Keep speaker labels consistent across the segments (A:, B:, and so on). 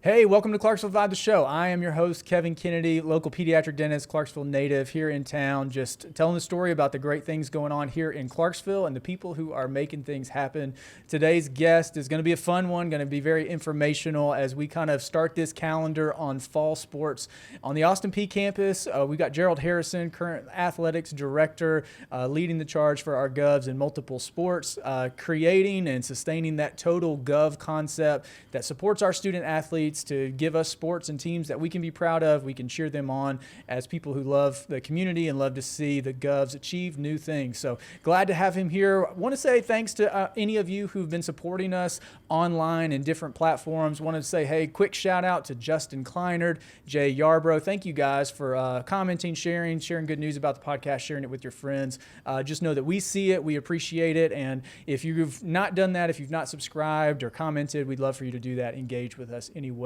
A: Hey, welcome to Clarksville Vibe the Show. I am your host, Kevin Kennedy, local pediatric dentist, Clarksville native here in town, just telling the story about the great things going on here in Clarksville and the people who are making things happen. Today's guest is going to be a fun one, going to be very informational as we kind of start this calendar on fall sports. On the Austin Peay campus, we got Gerald Harrison, current athletics director, leading the charge for our Govs in multiple sports, creating and sustaining that total Gov concept that supports our student athletes to give us sports and teams that we can be proud of. We can cheer them on as people who love the community and love to see the Govs achieve new things. So glad to have him here. I want to say thanks to any of you who've been supporting us online in different platforms. Want to say, hey, quick shout out to Justin Kleinert, Jay Yarbrough. Thank you guys for commenting, sharing good news about the podcast, sharing it with your friends. Just know that we see it, we appreciate it. And if you've not done that, if you've not subscribed or commented, we'd love for you to do that. Engage with us anyway.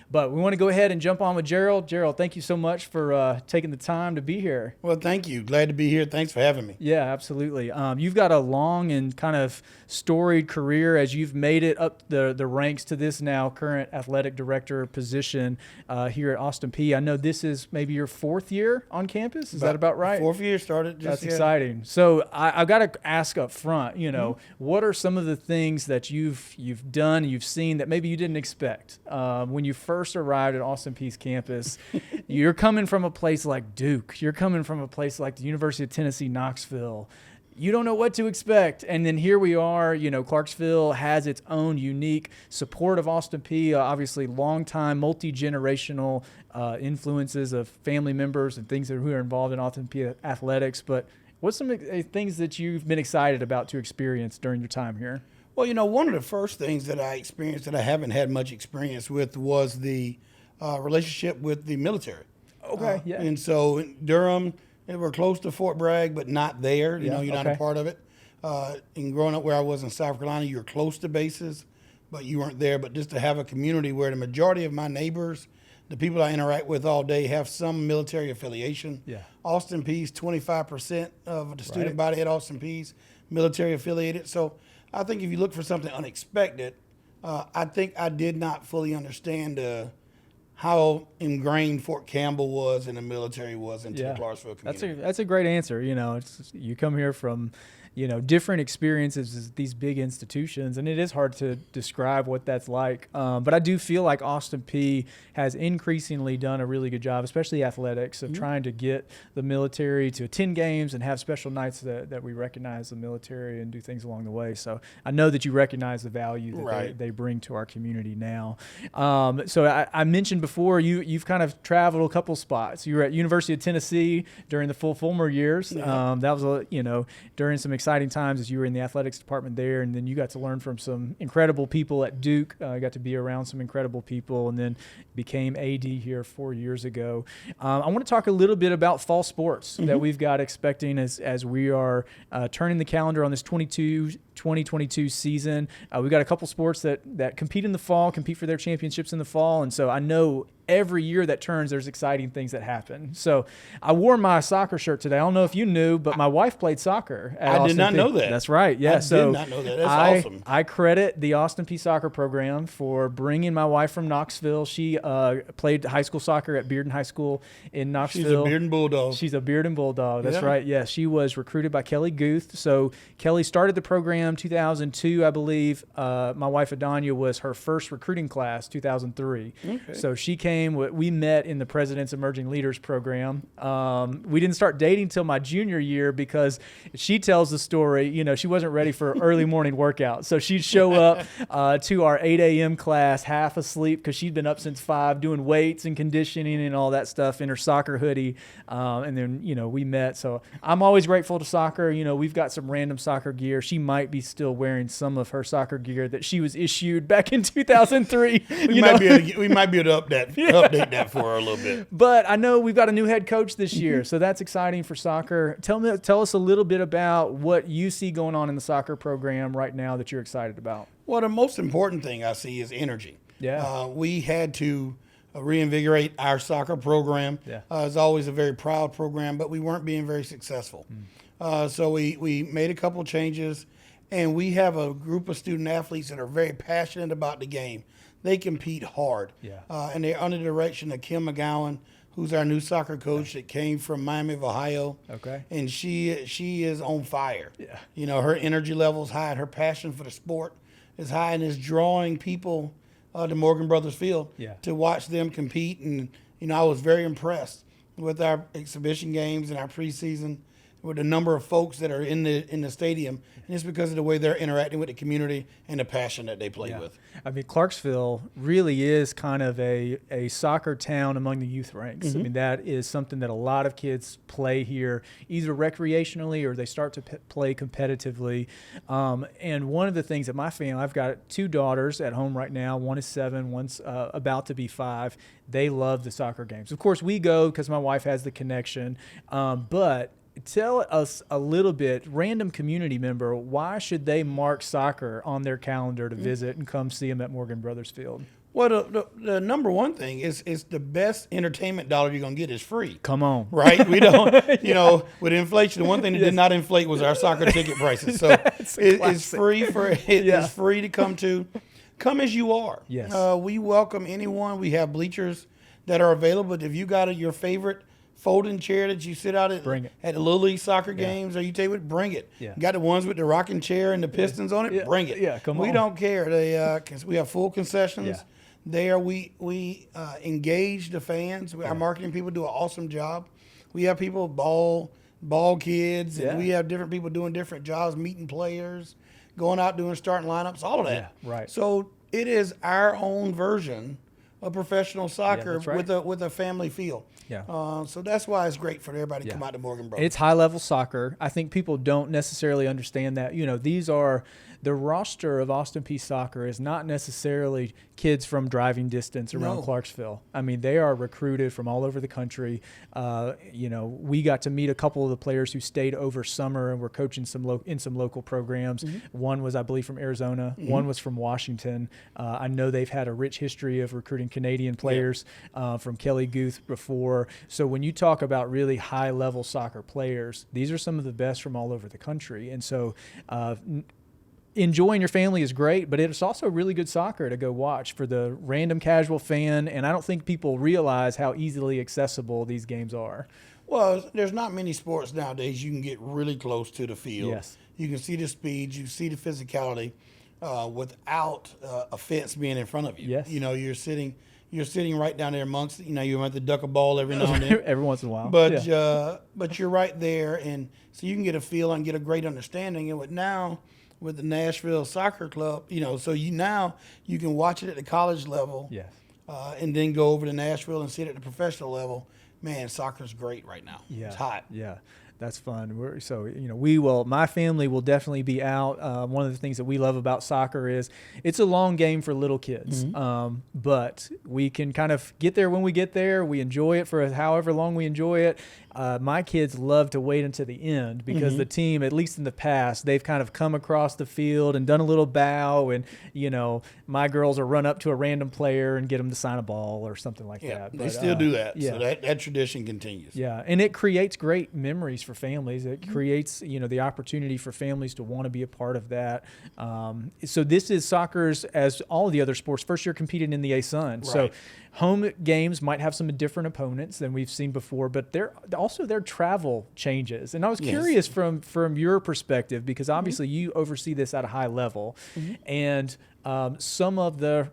A: But we want to go ahead and jump on with Gerald. Gerald, thank you so much for taking the time to be here.
B: Well, thank you. Glad to be here. Thanks for having me.
A: Yeah, absolutely. You've got a long and kind of storied career as you've made it up the ranks to this now current athletic director position here at Austin Peay. I know this is maybe your fourth year on campus. Is that about right?
B: Fourth year started.
A: That's exciting. So I've got to ask up front, what are some of the things that you've done, you've seen that maybe you didn't expect? When you first arrived at Austin Peay's campus, you're coming from a place like Duke. You're coming from a place like the University of Tennessee, Knoxville. You don't know what to expect. And then here we are, Clarksville has its own unique support of Austin Peay, obviously longtime, multi-generational influences of family members and things who are involved in Austin Peay athletics. But what's some things that you've been excited about to experience during your time here?
B: Well, one of the first things that I experienced that I haven't had much experience with was the relationship with the military.
A: Okay, yeah.
B: And so in Durham, we're close to Fort Bragg, but not there. You're not a part of it. And growing up where I was in South Carolina, you're close to bases, but you weren't there. But just to have a community where the majority of my neighbors, the people I interact with all day, have some military affiliation.
A: Yeah.
B: Austin Peay's 25% of the student body at Austin Peay's military affiliated. So I think if you look for something unexpected, I think I did not fully understand how ingrained Fort Campbell was and the military was into the Clarksville community.
A: That's a great answer. You come here from different experiences as these big institutions, and it is hard to describe what that's like. But I do feel like Austin Peay has increasingly done a really good job, especially athletics, of trying to get the military to attend games and have special nights that we recognize the military and do things along the way. So I know that you recognize the value that they bring to our community now. So I mentioned before, you've kind of traveled a couple spots. You were at University of Tennessee during the Fulmer years. Yeah. That was, during some exciting times as you were in the athletics department there, and then you got to learn from some incredible people at Duke. Got to be around some incredible people, and then became AD here 4 years ago. I want to talk a little bit about fall sports that we've got expecting as we are turning the calendar on this 2022 season. We've got a couple sports that compete in the fall, compete for their championships in the fall, and so I know every year that turns, there's exciting things that happen. So I wore my soccer shirt today. I don't know if you knew, but my wife played soccer at Austin Peay.
B: I did not know that.
A: That's right. Yeah.
B: I did not know that. That's awesome.
A: I credit the Austin Peay soccer program for bringing my wife from Knoxville. She played high school soccer at Bearden High School in Knoxville.
B: She's a Bearden Bulldog.
A: She's a Bearden Bulldog. That's right. Yeah. She was recruited by Kelly Guth. So Kelly started the program 2002, I believe. My wife, Adanya, was her first recruiting class, 2003. Okay. So she came. We met in the President's Emerging Leaders program. We didn't start dating till my junior year because she tells the story, she wasn't ready for early morning workout. So she'd show up to our 8 a.m. class half asleep because she'd been up since 5 doing weights and conditioning and all that stuff in her soccer hoodie. And then, we met. So I'm always grateful to soccer. We've got some random soccer gear. She might be still wearing some of her soccer gear that she was issued back in 2003.
B: We might be able to update that for her a little bit.
A: But I know we've got a new head coach this year, so that's exciting for soccer. Tell us a little bit about what you see going on in the soccer program right now that you're excited about.
B: Well, the most important thing I see is energy.
A: Yeah.
B: We had to reinvigorate our soccer program.
A: Yeah.
B: It's always a very proud program, but we weren't being very successful. So we made a couple changes, And we have a group of student athletes that are very passionate about the game. They compete hard.
A: Yeah.
B: And they're under the direction of Kim McGowan, who's our new soccer coach that came from Miami of Ohio.
A: Okay.
B: And she is on fire.
A: Yeah.
B: You know, her energy level is high, and her passion for the sport is high, and is drawing people to Morgan Brothers Field to watch them compete. And, you know, I was very impressed with our exhibition games and our preseason, with the number of folks that are in the stadium, and it's because of the way they're interacting with the community and the passion that they play with.
A: I mean, Clarksville really is kind of a soccer town among the youth ranks. I mean, that is something that a lot of kids play here, either recreationally or they start to play competitively. And one of the things that my family, I've got 2 daughters at home right now. One is 7, one's about to be 5. They love the soccer games. Of course, we go because my wife has the connection, but tell us a little bit, random community member, why should they mark soccer on their calendar to visit and come see them at Morgan Brothers Field?
B: Well, the number one thing is the best entertainment dollar you're going to get is free.
A: Come on.
B: Right? We don't, you know, with inflation, the one thing that did not inflate was our soccer ticket prices. So it's free it's free to come to. Come as you are.
A: Yes.
B: We welcome anyone. We have bleachers that are available. If you got your favorite folding chair that you sit out at the Little League soccer games, or you take it, bring it.
A: Yeah.
B: Got the ones with the rocking chair and the pistons on it, bring it.
A: Yeah, come on.
B: We don't care. They we have full concessions.
A: Yeah.
B: There we engage the fans. Our marketing people do an awesome job. We have people ball kids, and we have different people doing different jobs, meeting players, going out doing starting lineups, all of that.
A: Yeah, right.
B: So it is our own version of professional soccer with a family feel.
A: Yeah.
B: So that's why it's great for everybody to come out to Morgan Brothers.
A: It's high level soccer. I think people don't necessarily understand that. You know, these are the roster of Austin Peay soccer is not necessarily kids from driving distance around Clarksville. I mean, they are recruited from all over the country. You know, we got to meet a couple of the players who stayed over summer and were coaching in some local programs. One was, I believe, from Arizona. One was from Washington. I know they've had a rich history of recruiting Canadian players from Kelly Guth before. So when you talk about really high-level soccer players, these are some of the best from all over the country. And so enjoying your family is great, but it's also really good soccer to go watch for the random casual fan, and I don't think people realize how easily accessible these games are.
B: Well, there's not many sports nowadays you can get really close to the field.
A: Yes.
B: You can see the speed, you see the physicality without a fence being in front of you.
A: Yes.
B: You know, you're sitting right down there amongst, you know, you might have to duck a ball every now and then.
A: Every once in a while.
B: But but you're right there, and so you can get a feel and get a great understanding. And with the Nashville Soccer Club, you know, so now you can watch it at the college level, and then go over to Nashville and see it at the professional level. Man, soccer's great right now.
A: Yeah.
B: It's hot.
A: Yeah. That's fun. So, you know, my family will definitely be out. One of the things that we love about soccer is it's a long game for little kids. But we can kind of get there when we get there. We enjoy it for however long we enjoy it. My kids love to wait until the end because the team, at least in the past, they've kind of come across the field and done a little bow. And, you know, my girls will run up to a random player and get them to sign a ball or something like that.
B: They still do that. So that tradition continues.
A: Yeah. And it creates great memories for families. It creates, you know, the opportunity for families to want to be a part of that. So this is soccer's, as all of the other sports, first year competing in the ASUN. Right. So home games might have some different opponents than we've seen before, but their travel changes. And I was curious from your perspective, because obviously you oversee this at a high level, and some of the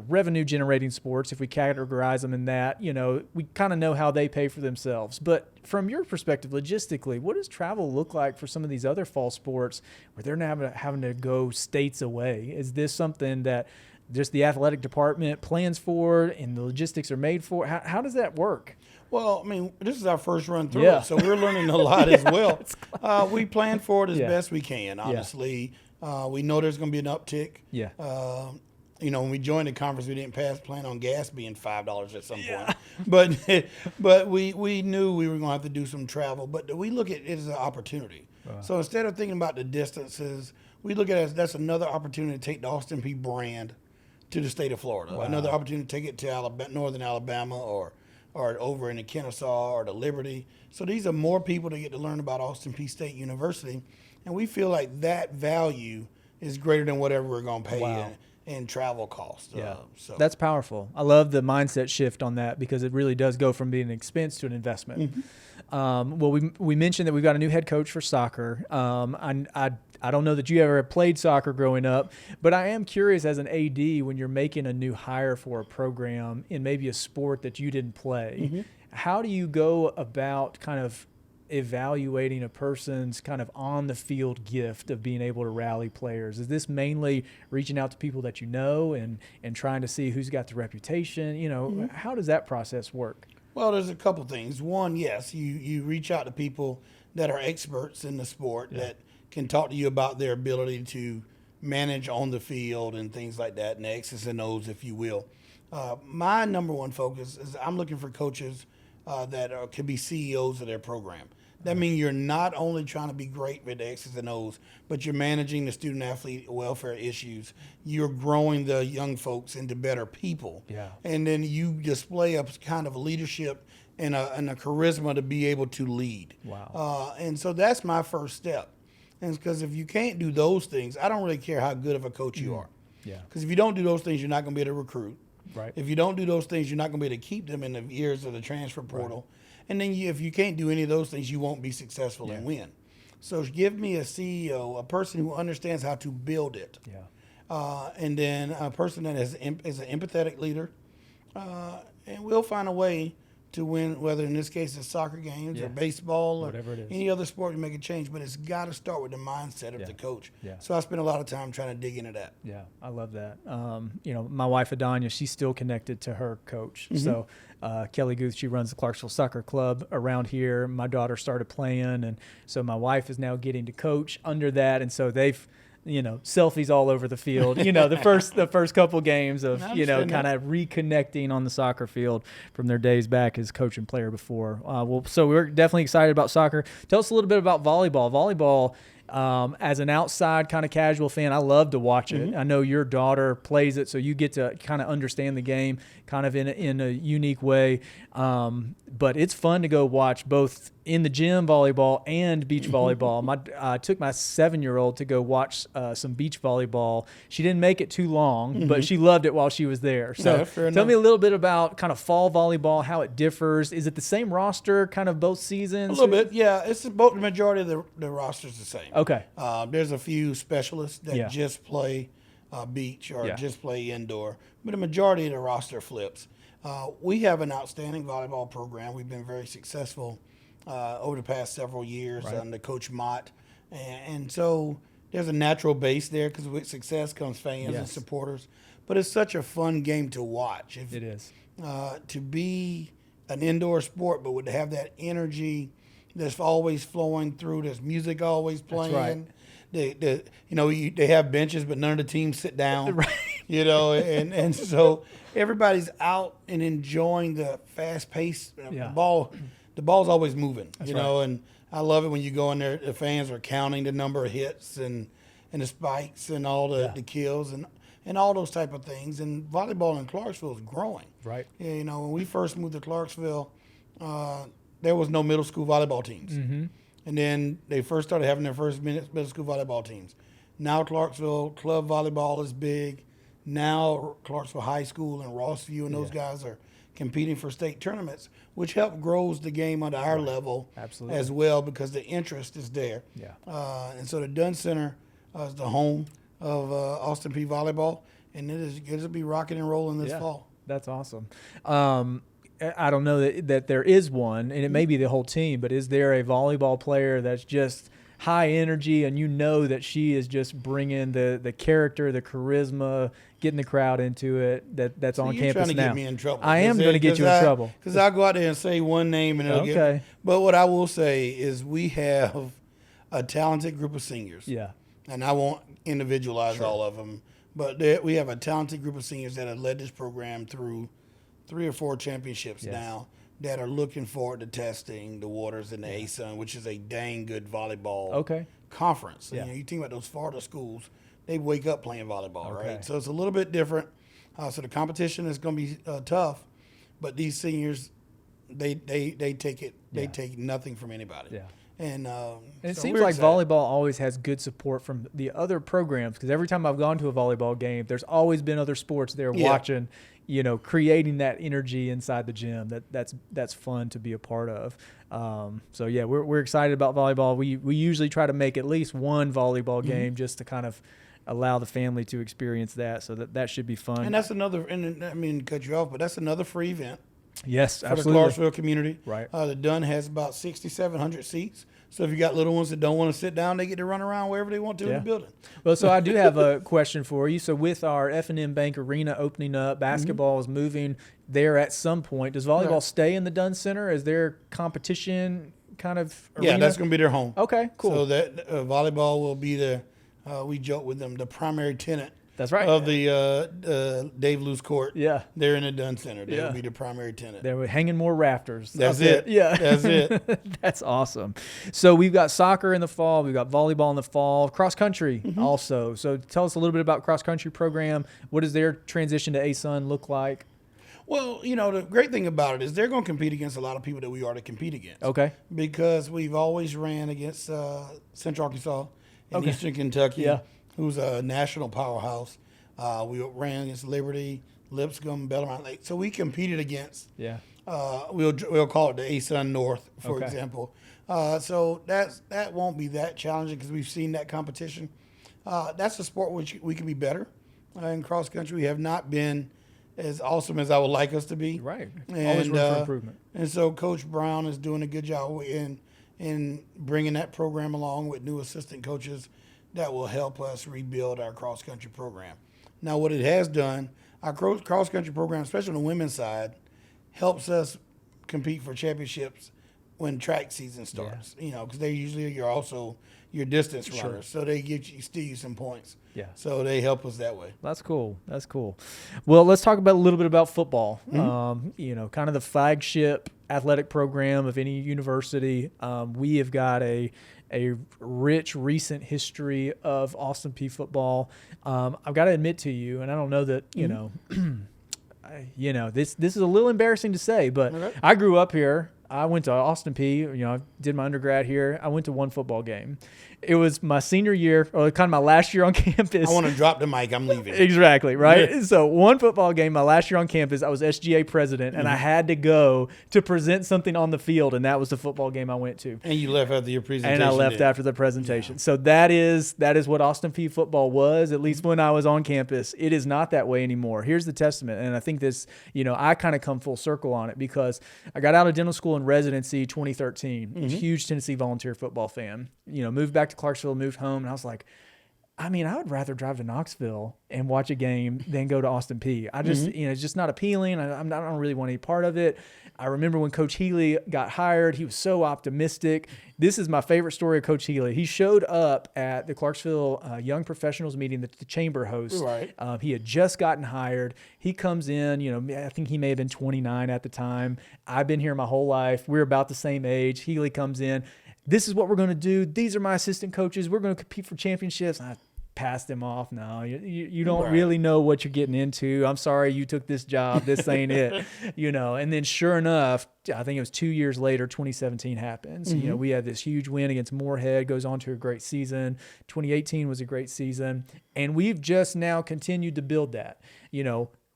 A: revenue generating sports, if we categorize them in that, you know, we kind of know how they pay for themselves. But from your perspective, logistically, what does travel look like for some of these other fall sports where they're now having to go states away? Is this something that just the athletic department plans for and the logistics are made for? How does that work?
B: Well, I mean, this is our first run through it, so we're learning a lot as well. We plan for it as best we can, honestly. We know there's going to be an uptick. You know, when we joined the conference, we didn't plan on gas being $5 at some point. But we knew we were going to have to do some travel. But we look at it as an opportunity. So instead of thinking about the distances, we look at it as that's another opportunity to take the Austin Peay brand to the state of Florida. Another opportunity to take it to northern Alabama or over in the Kennesaw or the Liberty. So these are more people that get to learn about Austin Peay State University. And we feel like that value is greater than whatever we're going to pay in travel costs.
A: Yeah,
B: so
A: that's powerful. I love the mindset shift on that because it really does go from being an expense to an investment. Well, we mentioned that we've got a new head coach for soccer. I don't know that you ever played soccer growing up, but I am curious as an AD when you're making a new hire for a program in maybe a sport that you didn't play, how do you go about kind of evaluating a person's kind of on the field gift of being able to rally players? Is this mainly reaching out to people that you know and trying to see who's got the reputation? How does that process work?
B: Well, there's a couple things. One, yes, you reach out to people that are experts in the sport that can talk to you about their ability to manage on the field and things like that, and the X's and O's, if you will. My number one focus is I'm looking for coaches that can be CEOs of their program. That means you're not only trying to be great with the X's and O's, but you're managing the student-athlete welfare issues. You're growing the young folks into better people.
A: Yeah.
B: And then you display a kind of leadership and a charisma to be able to lead.
A: Wow.
B: And so that's my first step. And because if you can't do those things, I don't really care how good of a coach you are.
A: Yeah.
B: Because if you don't do those things, you're not going to be able to recruit.
A: Right.
B: If you don't do those things, you're not going to be able to keep them in the years of the transfer portal. Right. And then if you can't do any of those things, you won't be successful and win. So give me a CEO, a person who understands how to build it.
A: Yeah.
B: And then a person that is an empathetic leader. And we'll find a way to win, whether in this case it's soccer games or baseball or
A: whatever it is.
B: Any other sport, you make a change. But it's got to start with the mindset of the coach. Yeah. So I spend a lot of time trying to dig into that.
A: Yeah, I love that. My wife, Adanya, she's still connected to her coach. So Kelly Guth, she runs the Clarksville Soccer Club around here. My daughter started playing, and so my wife is now getting to coach under that. And so they've selfies all over the field, the first couple games of, kind of reconnecting on the soccer field from their days back as coach and player before. So we're definitely excited about soccer. Tell us a little bit about volleyball. Volleyball, as an outside kind of casual fan, I love to watch it. I know your daughter plays it, so you get to kind of understand the game kind of in a unique way. But it's fun to go watch both in the gym volleyball and beach volleyball. I took my 7-year-old to go watch some beach volleyball. She didn't make it too long, but she loved it while she was there. So tell me a little bit about kind of fall volleyball, how it differs. Is it the same roster kind of both seasons?
B: A little bit, yeah. It's both. The majority of the roster is the same.
A: Okay.
B: There's a few specialists that just play beach or just play indoor, but the majority of the roster flips. We have an outstanding volleyball program. We've been very successful over the past several years under Coach Mott. And so there's a natural base there because with success comes fans and supporters. But it's such a fun game to watch.
A: It is.
B: To be an indoor sport, but would have that energy that's always flowing through. There's music always playing. That's right. They have benches, but none of the teams sit down.
A: Right.
B: And so everybody's out and enjoying the fast pace. The ball's always moving. That's right. And I love it when you go in there. The fans are counting the number of hits and the spikes and all the kills and all those type of things. And volleyball in Clarksville is growing.
A: Right.
B: When we first moved to Clarksville, there was no middle school volleyball teams. And then they first started having their first middle school volleyball teams. Now Clarksville club volleyball is big. Now Clarksville High School and Rossview and those guys are competing for state tournaments, which grows the game at our level as well because the interest is there. Yeah. And so the Dunn Center is the home of Austin Peay volleyball, and it'll be rocking and rolling this fall.
A: That's awesome. I don't know that there is one, and it may be the whole team, but is there a volleyball player that's just high energy and that she is just bringing the character, the charisma, getting the crowd into it that's on campus now?
B: You're trying to get me in trouble.
A: I am going to get you in trouble.
B: Because I'll go out there and say one name and it'll get. But what I will say is we have a talented group of seniors. Yeah. And I won't individualize all of them, but we have a talented group of seniors that have led this program through 3 or 4 championships now that are looking forward to testing the waters in the ASUN, which is a dang good volleyball conference. Yeah. You think about those Florida schools, they wake up playing volleyball, right? So it's a little bit different. So the competition is going to be tough, but these seniors, they take it. They take nothing from anybody. Yeah. And
A: it
B: so
A: seems
B: we're
A: like
B: excited.
A: volleyball always has good support from the other programs, because every time I've gone to a volleyball game, there's always been other sports there watching, creating that energy inside the gym. That's fun to be a part of. So yeah, we're excited about volleyball. We usually try to make at least one volleyball game just to kind of allow the family to experience that. So that should be fun.
B: And that's another. And I mean, to cut you off, but that's another free event.
A: Yes,
B: for
A: absolutely.
B: the Clarksville community.
A: Right.
B: The Dunn has about 6,700 seats. So if you got little ones that don't want to sit down, they get to run around wherever they want to in the building.
A: Well, so I do have a question for you. So with our F&M Bank Arena opening up, basketball is moving there at some point. Does volleyball stay in the Dunn Center? Is there competition kind of arena?
B: Yeah, that's going to be their home.
A: Okay, cool.
B: So that volleyball will be we joke with them, the primary tenant.
A: That's right.
B: Of the Dave Luce Court.
A: Yeah.
B: They're in the Dunn Center. They will be the primary tenant.
A: They're hanging more rafters.
B: That's it.
A: Yeah.
B: That's it.
A: That's awesome. So we've got soccer in the fall. We've got volleyball in the fall. Cross country also. So tell us a little bit about cross country program. What does their transition to ASUN look like?
B: Well, the great thing about it is they're going to compete against a lot of people that we already compete against.
A: Okay.
B: Because we've always ran against Central Arkansas and Eastern Kentucky.
A: Yeah.
B: Who's a national powerhouse. We ran against Liberty, Lipscomb, Bellarmine Lake. So we competed against. Yeah. We'll call it the ASUN North, for example. So that won't be that challenging because we've seen that competition. That's a sport which we can be better in cross country. We have not been as awesome as I would like us to be.
A: Right.
B: And,
A: always room for improvement.
B: And so Coach Brown is doing a good job in bringing that program along with new assistant coaches that will help us rebuild our cross-country program. Now, what it has done, our cross-country program, especially on the women's side, helps us compete for championships when track season starts. Because they usually you're also your distance runners, so they steal you some points. Yeah. So they help us that way.
A: That's cool. That's cool. Well, let's talk about a little bit about football. Kind of the flagship athletic program of any university. We have got a rich recent history of Austin Peay football. I've got to admit to you, and I don't know that this is a little embarrassing to say, but I grew up here. I went to Austin Peay. I did my undergrad here. I went to one football game. It was my senior year, or kind of my last year on campus.
B: I want to drop the mic. I'm leaving.
A: Exactly, right? Yeah. So one football game, my last year on campus, I was SGA president, and I had to go to present something on the field, and that was the football game I went to.
B: And you left after your presentation.
A: And I left after the presentation. Yeah. So that is what Austin Peay football was, at least when I was on campus. It is not that way anymore. Here's the testament, and I think this, I kind of come full circle on it because I got out of dental school in residency 2013. I was a huge Tennessee Volunteer football fan. Moved back to Clarksville, moved home, and I was like, I would rather drive to Knoxville and watch a game than go to Austin Peay. I just, it's just not appealing. I don't really want any part of it. I remember when Coach Healy got hired, he was so optimistic. This is my favorite story of Coach Healy. He showed up at the Clarksville Young Professionals meeting that the chamber hosts.
B: Right.
A: He had just gotten hired. He comes in, I think he may have been 29 at the time. I've been here my whole life. We're about the same age. Healy comes in. This is what we're going to do. These are my assistant coaches. We're going to compete for championships. I passed him off. No, you don't really know what you're getting into. I'm sorry you took this job. This ain't it. And then sure enough, I think it was 2 years later, 2017 happens. We had this huge win against Moorhead, goes on to a great season. 2018 was a great season. And we've just now continued to build that.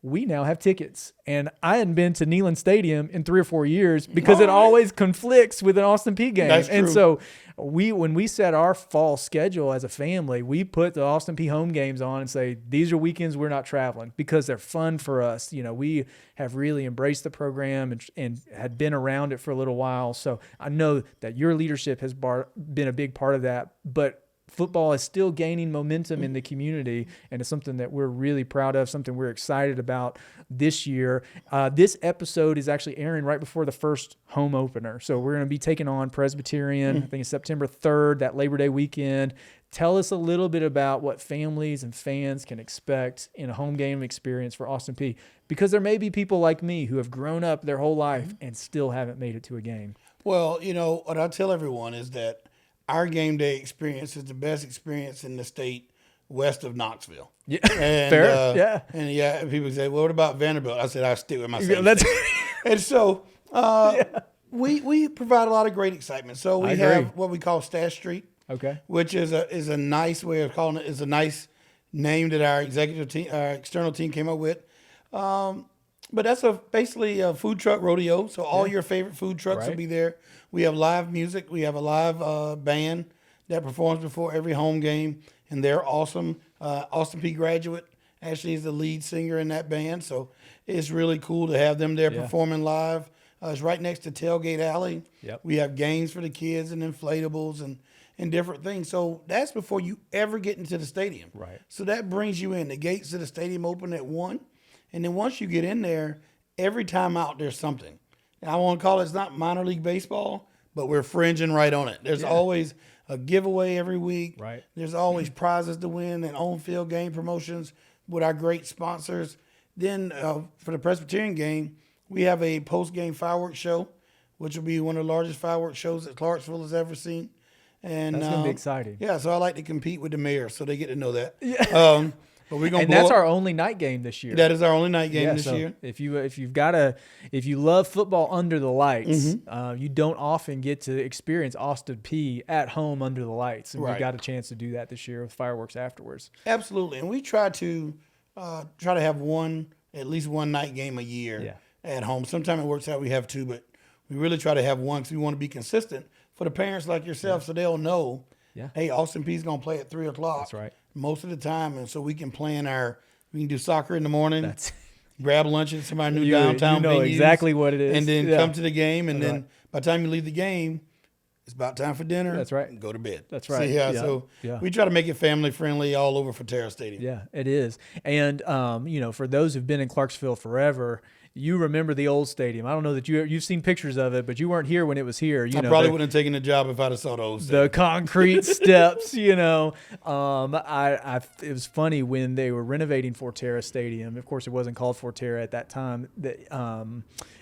A: We now have tickets. And I hadn't been to Neyland Stadium in 3 or 4 years because it always conflicts with an Austin Peay game.
B: That's true.
A: And so when we set our fall schedule as a family, we put the Austin Peay home games on and say, these are weekends we're not traveling because they're fun for us. We have really embraced the program and had been around it for a little while. So I know that your leadership has been a big part of that, but football is still gaining momentum in the community, and it's something that we're really proud of, something we're excited about this year. This episode is actually airing right before the first home opener. So we're going to be taking on Presbyterian, I think it's September 3rd, that Labor Day weekend. Tell us a little bit about what families and fans can expect in a home game experience for Austin Peay, because there may be people like me who have grown up their whole life and still haven't made it to a game.
B: Well, what I tell everyone is that our game day experience is the best experience in the state west of Knoxville.
A: Yeah,
B: and,
A: fair.
B: And people say, well, what about Vanderbilt? I said, I stick with my same
A: that's
B: state. And so, We provide a lot of great excitement. So we have what we call Stash Street.
A: Okay.
B: Which is a nice way of calling it. Is a nice name that our executive team, our external team came up with. But that's basically a food truck rodeo. So all your favorite food trucks will be there. We have live music. We have a live band that performs before every home game, and they're awesome. Austin Peay graduate actually is the lead singer in that band, so it's really cool to have them there performing live. It's right next to Tailgate Alley.
A: Yep.
B: We have games for the kids and inflatables and different things. So that's before you ever get into the stadium.
A: Right.
B: So that brings you in. The gates to the stadium open at 1. And then once you get in there, every time out there's something. And I want to call it's not minor league baseball, but we're fringing right on it. There's always a giveaway every week.
A: Right.
B: There's always prizes to win and on-field game promotions with our great sponsors. Then for the Presbyterian game, we have a post-game fireworks show, which will be one of the largest fireworks shows that Clarksville has ever seen. And
A: that's gonna be exciting.
B: Yeah, so I like to compete with the mayor, so they get to know that. Yeah. But we're gonna.
A: And that's our only night game this year.
B: That is our only night game this year.
A: If you love football under the lights, you don't often get to experience Austin Peay at home under the lights, and we got a chance to do that this year with fireworks afterwards.
B: Absolutely, and we try to have at least one night game a year at home. Sometimes it works out we have 2, but we really try to have one because we want to be consistent for the parents like yourself, so they'll know. Yeah. Hey, Austin Peay's gonna play at 3:00.
A: That's right.
B: Most of the time, and so we can plan we can do soccer in the morning, grab lunch at some of our new downtown venues. You know
A: exactly what it is.
B: And then come to the game, and then by the time you leave the game, it's about time for dinner.
A: That's right.
B: And go to bed.
A: That's right.
B: So, we try to make it family friendly all over Forterra Stadium.
A: Yeah, it is. And, for those who've been in Clarksville forever, you remember the old stadium. I don't know that you've seen pictures of it, but you weren't here when it was here.
B: I probably wouldn't have taken the job if I'd have saw the old stadium.
A: The concrete steps, it was funny when they were renovating Forterra Stadium. Of course, it wasn't called Forterra at that time.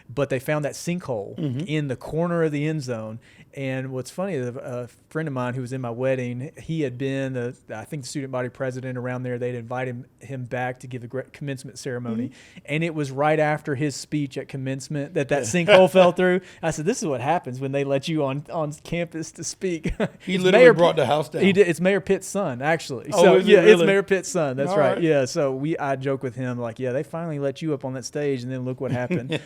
A: But they found that sinkhole in the corner of the end zone. And what's funny, a friend of mine who was in my wedding, he had been, I think, the student body president around there. They'd invited him back to give a commencement ceremony. And it was right after his speech at commencement that sinkhole fell through. I said, this is what happens when they let you on campus to speak.
B: He literally brought the house down.
A: He did. It's Mayor Pitt's son, actually.
B: Oh,
A: so,
B: really?
A: It's Mayor Pitt's son. That's right. Yeah, so I joke with him, like, they finally let you up on that stage, and then look what happened.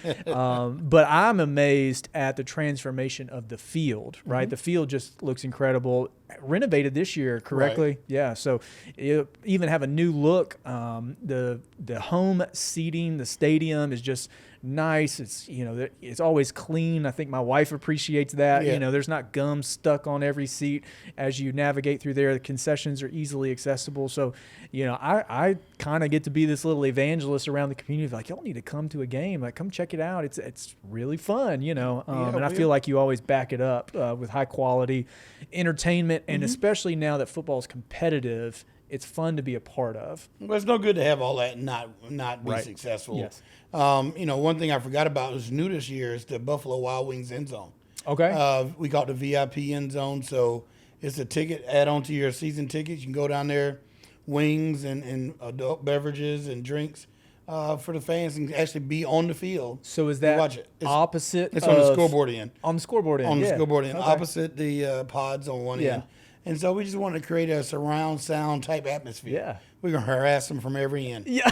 A: But I'm amazed at the transformation of the field, right? The field just looks incredible. Renovated this year correctly. Right. Yeah. So it even have a new look. The home seating, the stadium is just nice. It's, it's always clean. I think my wife appreciates that. Yeah. There's not gum stuck on every seat as you navigate through there. The concessions are easily accessible. So, I kind of get to be this little evangelist around the community. Like, y'all need to come to a game. Like, come check it out. It's really fun, and I feel like you always back it up with high quality entertainment. And especially now that football is competitive, it's fun to be a part of.
B: Well, it's no good to have all that and not be successful. Yes. One thing I forgot about is new this year is the Buffalo Wild Wings end zone.
A: Okay.
B: We call it the VIP end zone. So it's a ticket add on to your season tickets. You can go down there, wings and adult beverages and drinks for the fans and actually be on the field.
A: So is that
B: watch it.
A: Opposite?
B: It's on the scoreboard end.
A: On the scoreboard end.
B: On the scoreboard end, opposite the pods on one end. And so we just wanted to create a surround sound type atmosphere. Yeah. We're going to harass them from every end.
A: Yeah.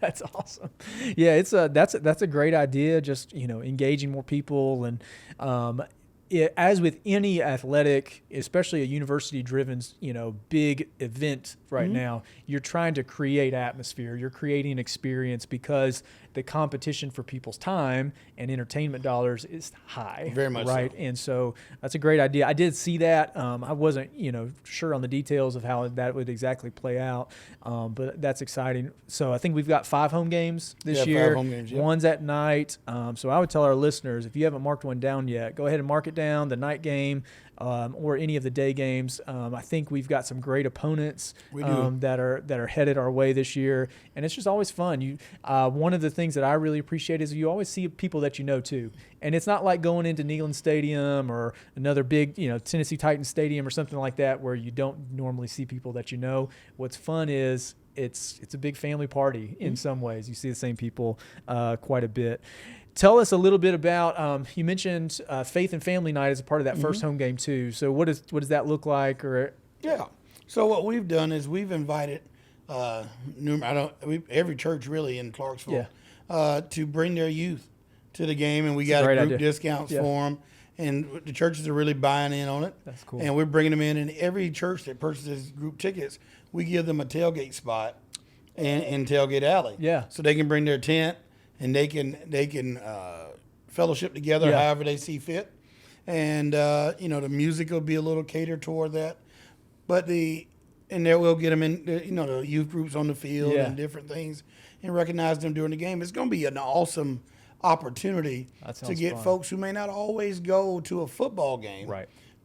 A: That's awesome. Yeah, that's a great idea. Just, engaging more people and as with any athletic, especially a university-driven, big event right now, you're trying to create atmosphere. You're creating experience because the competition for people's time and entertainment dollars is high.
B: Very much
A: right?
B: So.
A: And so that's a great idea. I did see that. I wasn't, sure on the details of how that would exactly play out, but that's exciting. So I think we've got 5 home games this year.
B: 5 home games, yeah.
A: One's at night. So I would tell our listeners, if you haven't marked one down yet, go ahead and mark it down, the night game or any of the day games. I think we've got some great opponents that are headed our way this year, and it's just always fun. One of the things that I really appreciate is you always see people that you know too, and it's not like going into Neyland Stadium or another big Tennessee Titans Stadium or something like that where you don't normally see people that you know. What's fun is it's a big family party in some ways. You see the same people quite a bit. Tell us a little bit about, you mentioned Faith and Family Night as a part of that first home game too. So what does that look like?
B: Yeah. So what we've done is we've invited every church really in Clarksville to bring their youth to the game, and we got group discounts for them. And the churches are really buying in on it.
A: That's cool.
B: And we're bringing them in. And every church that purchases group tickets, we give them a tailgate spot in Tailgate Alley.
A: Yeah.
B: So they can bring their tent and they can fellowship together however they see fit. And, the music will be a little catered toward that. But there we'll get them in, the youth groups on the field and different things and recognize them during the game. It's going to be an awesome opportunity to get folks who may not always go to a football game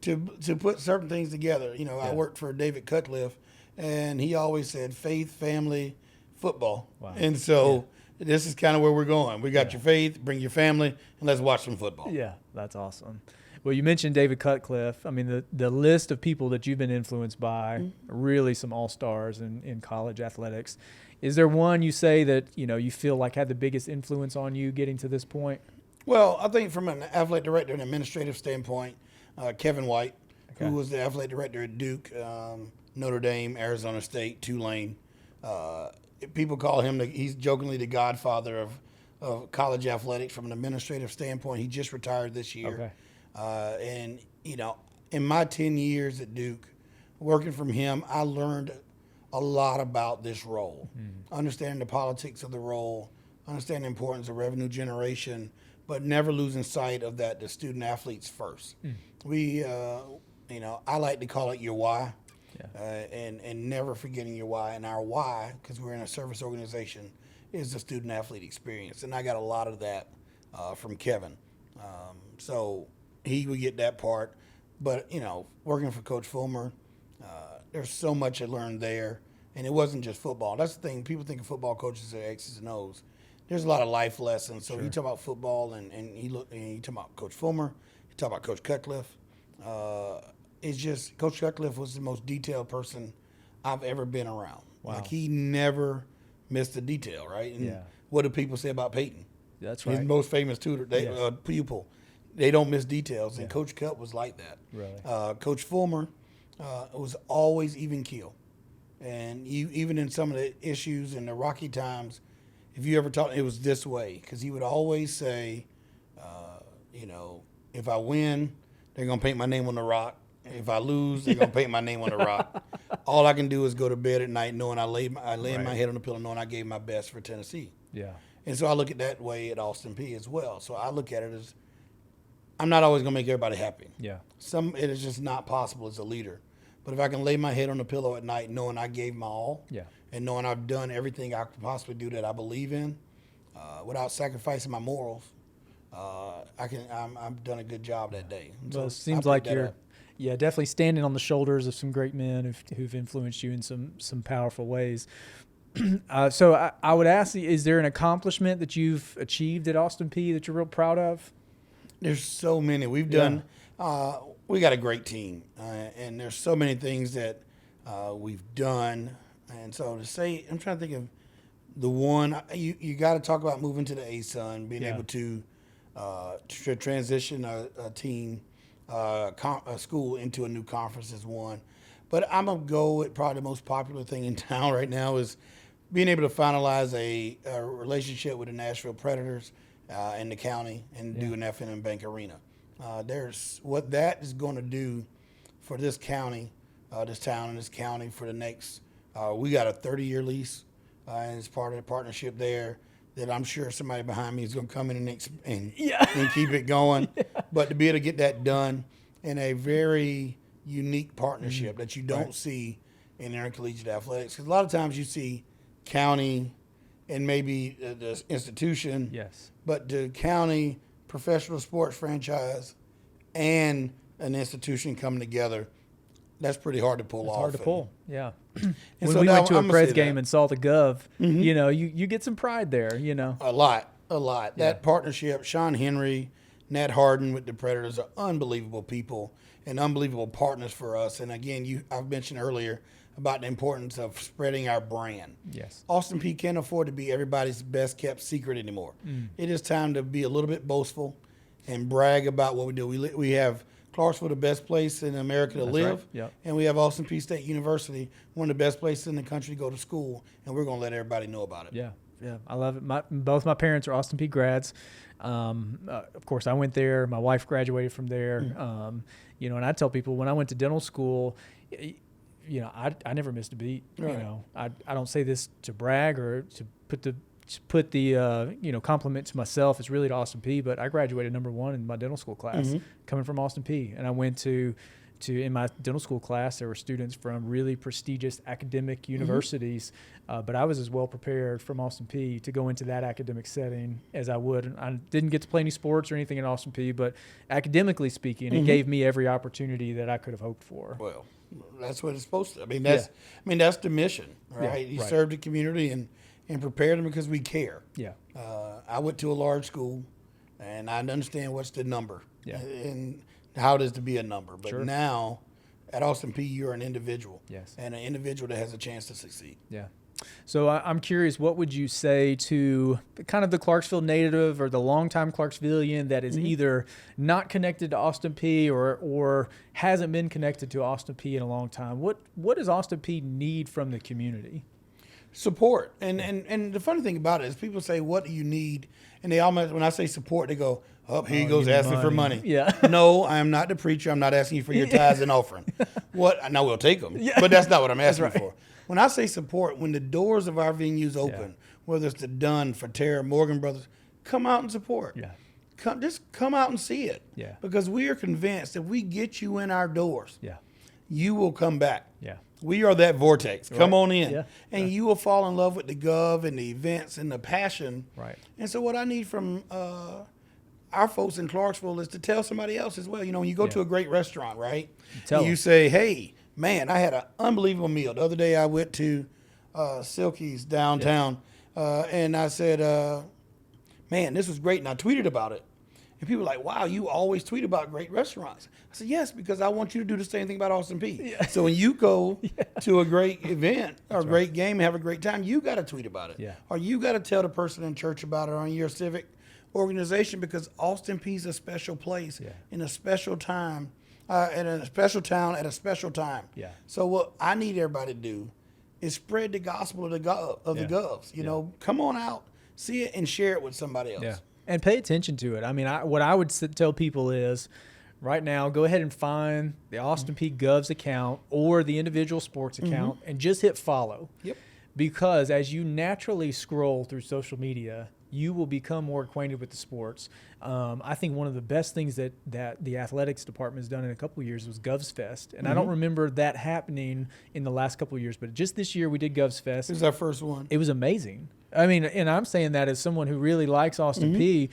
B: to put certain things together. I worked for David Cutcliffe, and he always said faith, family, football. Wow. And so this is kind of where we're going. We got your faith, bring your family, and let's watch some football.
A: Yeah, that's awesome. Well, you mentioned David Cutcliffe. I mean, the list of people that you've been influenced by, really some all-stars in college athletics. Is there one you say that, you feel like had the biggest influence on you getting to this point?
B: Well, I think from an athletic director and administrative standpoint, Kevin White, who was the athletic director at Duke, Notre Dame, Arizona State, Tulane. People call him, he's jokingly the godfather of college athletics from an administrative standpoint. He just retired this year. And, in my 10 years at Duke, working from him, I learned a lot about this role, understanding the politics of the role, understanding the importance of revenue generation, but never losing sight of the student athletes first. We, I like to call it your why, and never forgetting your why. And our why, because we're in a service organization, is the student athlete experience. And I got a lot of that from Kevin. So he would get that part. But, working for Coach Fulmer, there's so much I learned there. And it wasn't just football. That's the thing. People think of football coaches are X's and O's. There's a lot of life lessons. So you talk about football, and you talk about Coach Fulmer. You talk about Coach Cutcliffe. It's just Coach Cutcliffe was the most detailed person I've ever been around. Wow. Like, he never missed a detail, right? And what do people say about Peyton?
A: That's right.
B: His most famous pupil. They don't miss details. And Coach Cut was like that.
A: Really.
B: Coach Fulmer was always even keel. And even in some of the issues and the rocky times, if you ever talked, it was this way. Because he would always say, if I win, they're going to paint my name on the rock. If I lose, they're going to paint my name on the rock. All I can do is go to bed at night knowing I lay my head on the pillow knowing I gave my best for Tennessee.
A: Yeah.
B: And so I look at that way at Austin Peay as well. So I look at it as I'm not always going to make everybody happy.
A: Yeah.
B: It is just not possible as a leader. But if I can lay my head on the pillow at night knowing I gave my all and knowing I've done everything I could possibly do that I believe in without sacrificing my morals, I've done a good job that day.
A: So it seems like you're definitely standing on the shoulders of some great men who've influenced you in some powerful ways. So I would ask, is there an accomplishment that you've achieved at Austin Peay that you're real proud of?
B: There's so many. We've done we got a great team, and there's so many things that we've done. And so to say, I'm trying to think of the one, you got to talk about moving to the ASUN, being able to transition a team, a school into a new conference is one. But I'm going to go with probably the most popular thing in town right now is being able to finalize a relationship with the Nashville Predators in the county and do an F&M Bank Arena. There's what that is going to do for this county, this town and this county for the next, we got a 30-year lease as part of the partnership there that I'm sure somebody behind me is going to come in and keep it going. But to be able to get that done in a very unique partnership that you don't see in intercollegiate athletics. Because a lot of times you see county and maybe the institution, but the county professional sports franchise and an institution coming together, that's pretty hard to pull off.
A: Hard to pull,
B: And
A: when
B: so
A: we went to a Preds game
B: that.
A: and saw the Gov, you get some pride there,
B: A lot. That partnership, Sean Henry, Nat Harden with the Predators are unbelievable people and unbelievable partners for us. And again, I've mentioned earlier, about the importance of spreading our brand.
A: Yes.
B: Austin Peay can't afford to be everybody's best kept secret anymore. It is time to be a little bit boastful and brag about what we do. We have Clarksville, the best place in America to live.
A: Right. Yep.
B: And we have Austin Peay State University, one of the best places in the country to go to school. And we're going to let everybody know about it.
A: Yeah. Yeah, I love it. Both my parents are Austin Peay grads. Of course, I went there. My wife graduated from there. And I tell people when I went to dental school, I never missed a beat.
B: Right.
A: I don't say this to brag or to put the compliment to myself. It's really to Austin Peay, but I graduated number 1 in my dental school class coming from Austin Peay, and I went to in my dental school class, there were students from really prestigious academic universities, but I was as well prepared from Austin Peay to go into that academic setting as I would. I didn't get to play any sports or anything at Austin Peay, but academically speaking, it gave me every opportunity that I could have hoped for.
B: Well, that's what it's supposed to. That's the mission, right? You serve the community and prepare them because we care.
A: Yeah.
B: I went to a large school, and I understand what's the number.
A: Yeah.
B: And how it is to be a number. But
A: Sure.
B: now at Austin Peay, you're an individual.
A: Yes.
B: And an individual that has a chance to succeed.
A: Yeah. So I'm curious, what would you say to kind of the Clarksville native or the longtime Clarksvillian that is either not connected to Austin Peay or hasn't been connected to Austin Peay in a long time? What does Austin Peay need from the community?
B: Support. And the funny thing about it is people say, what do you need? And they almost, when I say support, they go, here he goes asking for money.
A: Yeah.
B: No, I am not the preacher. I'm not asking you for your tithes and offering. What? Now we'll take them, but that's not what I'm asking for. When I say support, when the doors of our venues open, whether it's the Dunn, Forterra, Morgan Brothers, come out and support.
A: Yeah.
B: Just come out and see it.
A: Yeah.
B: Because we are convinced if we get you in our doors,
A: Yeah.
B: you will come back.
A: Yeah.
B: We are that vortex. Come on in.
A: Yeah.
B: And you will fall in love with the Gov and the events and the passion.
A: Right.
B: And so what I need from our folks in Clarksville is to tell somebody else as well. When you go to a great restaurant, right? You say, hey, man, I had an unbelievable meal. The other day I went to Silky's downtown, and I said, man, this was great. And I tweeted about it. And people were like, wow, you always tweet about great restaurants. I said, yes, because I want you to do the same thing about Austin Peay. Yeah. So when you go to a great event or a great game and have a great time, you got to tweet about it.
A: Yeah.
B: Or you got to tell the person in church about it or in your civic organization, because Austin Peay is a special place in a special time, in a special town at a special time.
A: Yeah.
B: So what I need everybody to do is spread the gospel of the Govs. Come on out, see it, and share it with somebody else.
A: Yeah. And pay attention to it. I mean, what I would tell people is right now, go ahead and find the Austin Peay Govs account or the individual sports account and just hit follow.
B: Yep.
A: Because as you naturally scroll through social media, you will become more acquainted with the sports. I think one of the best things that the athletics department has done in a couple of years was Govs Fest. And I don't remember that happening in the last couple of years, but just this year we did Govs Fest.
B: This is our first one.
A: It was amazing. I mean, and I'm saying that as someone who really likes Austin Peay.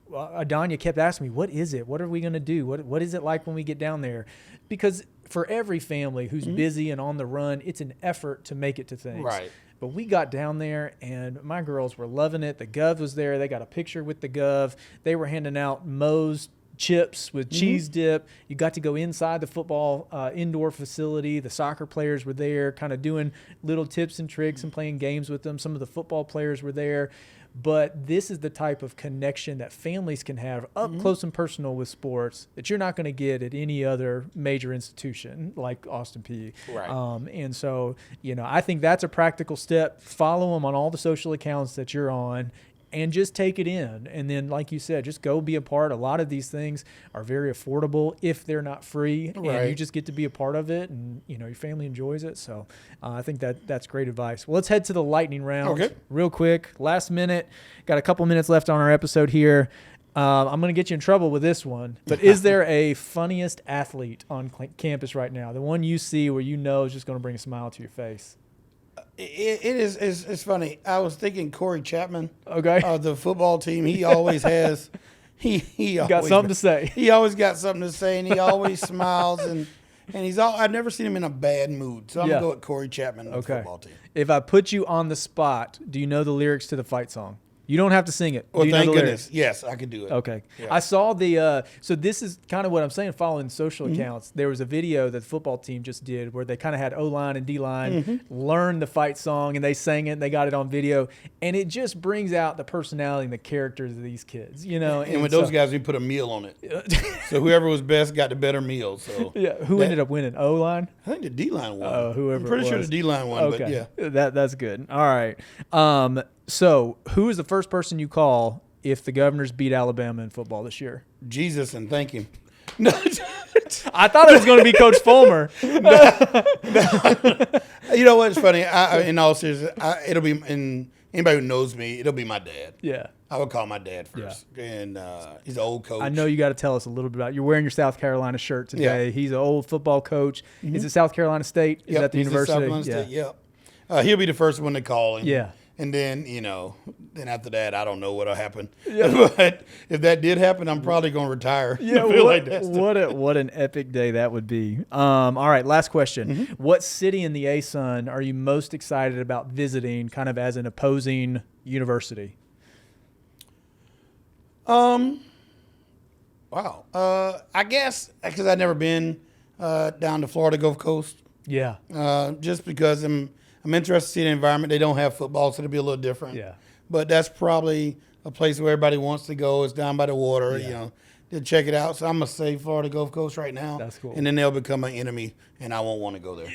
A: Adanya kept asking me, what is it? What are we going to do? What is it like when we get down there? Because for every family who's busy and on the run, it's an effort to make it to things.
B: Right.
A: But we got down there, and my girls were loving it. The Gov was there. They got a picture with the Gov. They were handing out Moe's chips with cheese dip. You got to go inside the football indoor facility. The soccer players were there kind of doing little tips and tricks and playing games with them. Some of the football players were there. But this is the type of connection that families can have up close and personal with sports that you're not going to get at any other major institution like Austin Peay.
B: Right.
A: And so, I think that's a practical step. Follow them on all the social accounts that you're on and just take it in. And then, like you said, just go be a part. A lot of these things are very affordable if they're not free.
B: Right.
A: And you just get to be a part of it, and, your family enjoys it. So I think that's great advice. Well, let's head to the lightning round real quick. Last minute. Got a couple minutes left on our episode here. I'm going to get you in trouble with this one. But is there a funniest athlete on campus right now? The one you see where is just going to bring a smile to your face?
B: It's funny. I was thinking Corey Chapman.
A: Okay.
B: The football team. He always has. He always
A: got something to say.
B: He always got something to say, and he always smiles, and I've never seen him in a bad mood. So I'm gonna go with Corey Chapman, the football team.
A: If I put you on the spot, do you know the lyrics to the fight song? You don't have to sing it.
B: Well,
A: Do you know
B: thank
A: the
B: goodness.
A: lyrics?
B: Yes, I could do it.
A: Okay.
B: Yeah.
A: I saw the so this is kind of what I'm saying, following social accounts. There was a video that the football team just did where they kind of had O-line and D-line learn the fight song, and they sang it, and they got it on video, and it just brings out the personality and the characters of these kids, you know.
B: And with those guys, we put a meal on it. So whoever was best got the better meal. So
A: yeah, who ended up winning? O-line?
B: I think the D-line won.
A: Oh, whoever
B: I'm pretty
A: it
B: sure
A: was.
B: the D-line won, but
A: Okay.
B: yeah.
A: That's good. All right. So who is the first person you call if the Governors beat Alabama in football this year?
B: Jesus, and thank him. No,
A: I thought it was going to be Coach Fulmer.
B: you know what's funny? In all seriousness, it'll be, and anybody who knows me, it'll be my dad.
A: Yeah.
B: I would call my dad first. Yeah. And he's an old coach.
A: I know you got to tell us a little bit about. You're wearing your South Carolina shirt today.
B: Yeah.
A: He's an old football coach. Is it South Carolina State? Is that the
B: he's
A: university?
B: South Carolina State, he'll be the first one to call him.
A: Yeah.
B: And then, then after that, I don't know what'll happen. Yeah. But if that did happen, I'm probably going to retire.
A: Yeah, what an epic day that would be. All right, last question. What city in the ASUN are you most excited about visiting kind of as an opposing university?
B: Wow. I guess because I've never been down to Florida Gulf Coast.
A: Yeah.
B: Just because I'm interested to see the environment. They don't have football, so it'll be a little different.
A: Yeah.
B: But that's probably a place where everybody wants to go. It's down by the water, to check it out. So I'm going to say Florida Gulf Coast right now.
A: That's cool.
B: And then they'll become an enemy, and I won't want to go there.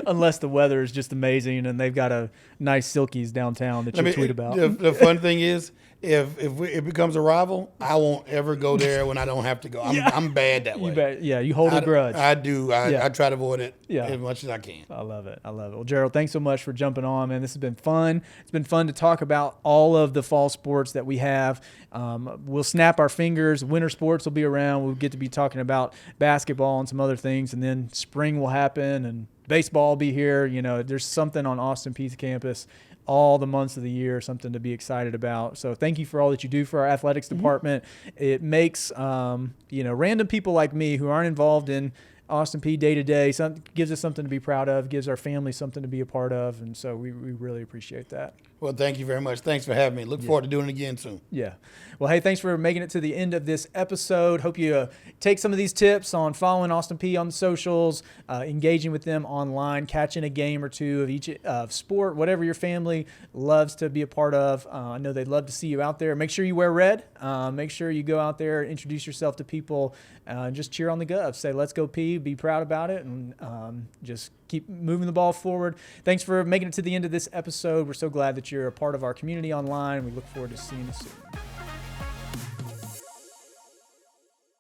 A: Unless the weather is just amazing and they've got a nice Silkies downtown that you tweet about.
B: The fun thing is, if it becomes a rival, I won't ever go there when I don't have to go. I'm bad that way.
A: You hold a grudge.
B: I do. I try to avoid it as much as I can.
A: I love it. Well, Gerald, thanks so much for jumping on, man. This has been fun. It's been fun to talk about all of the fall sports that we have. We'll snap our fingers. Winter sports will be around. We'll get to be talking about basketball and some other things, and then spring will happen and baseball will be here. There's something on Austin Peay's campus all the months of the year, something to be excited about. So thank you for all that you do for our athletics department. It makes, random people like me who aren't involved in Austin Peay day to day, gives us something to be proud of, gives our family something to be a part of. And so we really appreciate that.
B: Well, thank you very much. Thanks for having me. Look forward to doing it again soon.
A: Yeah. Well, hey, thanks for making it to the end of this episode. Hope you take some of these tips on following Austin Peay on the socials, engaging with them online, catching a game or two of each sport, whatever your family loves to be a part of. I know they'd love to see you out there. Make sure you wear red. Make sure you go out there, introduce yourself to people, just cheer on the Govs. Say, let's go Peay, be proud about it, and just keep moving the ball forward. Thanks for making it to the end of this episode. We're so glad that you're a part of our community online. We look forward to seeing you soon.